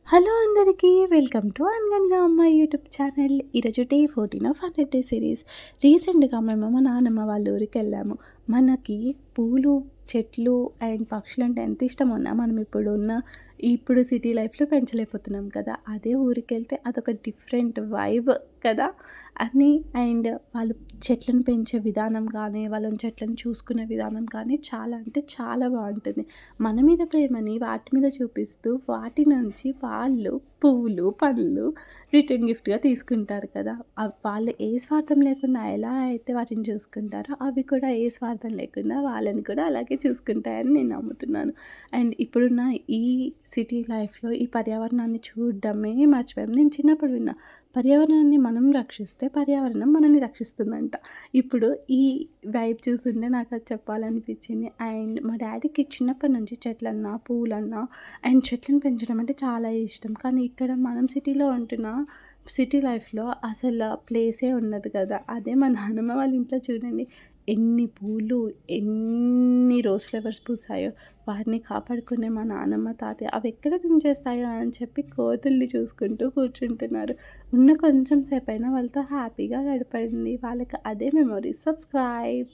Hello అందరికీ welcome to అనగనగా అమ్మాయి యూట్యూబ్ ఛానల్. ఈరోజు డే 14 ఆఫ్ 100 డే సిరీస్. రీసెంట్గా మేము మా నాన్నమ్మ వాళ్ళ ఊరికి వెళ్ళాము. మనకి పూలు, చెట్లు అండ్ పక్షులంటే ఎంత ఇష్టం ఉన్నా మనం ఇప్పుడు సిటీ లైఫ్లో పెంచలేకపోతున్నాం కదా. అదే ఊరికి వెళ్తే అదొక డిఫరెంట్ వైబ్ కదా అని. అండ్ వాళ్ళు చెట్లను పెంచే విధానం కానీ, వాళ్ళని చెట్లను చూసుకునే విధానం కానీ చాలా అంటే చాలా బాగుంటుంది. మన మీద ప్రేమని వాటి మీద చూపిస్తూ వాటి నుంచి వాళ్ళు పువ్వులు, పళ్ళు రిటర్న్ గిఫ్ట్‌గా తీసుకుంటారు కదా. వాళ్ళు ఏ స్వార్థం లేకుండా ఎలా అయితే వాటిని చూసుకుంటారో అవి కూడా ఏ స్వార్థం లేకుండా వాళ్ళని కూడా అలాగే చూసుకుంటాయని నేను నమ్ముతున్నాను. అండ్ ఇప్పుడున్న ఈ సిటీ లైఫ్‌లో ఈ పర్యావరణాన్ని చూడడమే మర్చిపోయాం. నేను చిన్నప్పుడు విన్నా, పర్యావరణాన్ని మనం రక్షిస్తే పర్యావరణం మనల్ని రక్షిస్తుందంట. ఇప్పుడు ఈ వైబ్ చూస్తుంటే నాకది చెప్పాలనిపించింది. అండ్ మా డ్యాడీకి చిన్నప్పటి నుంచి చెట్లన్నా, పూలన్నా అండ్ చెట్లను పెంచడం అంటే చాలా ఇష్టం. కానీ ఇక్కడ మనం సిటీలో సిటీ లైఫ్‌లో అసల ప్లేసే ఉండదు కదా. అదే మా నాన్నమ్మ వాళ్ళ ఇంట్లో చూడండి, ఎన్ని పూలు, ఎన్ని రోజ్ ఫ్లవర్స్ పూసాయో. వాటిని కాపాడుకునే మా నానమ్మ, తాతయ్య అవెక్కడ తుంచేస్తాయో అని చెప్పి కోతుల్ని చూసుకుంటూ కూర్చుంటున్నారు. ఉన్న కొంచెం సేపైనా వాళ్ళతో హ్యాపీగా గడపండి. వాళ్ళకి అదే మెమోరీస్. సబ్స్క్రైబ్.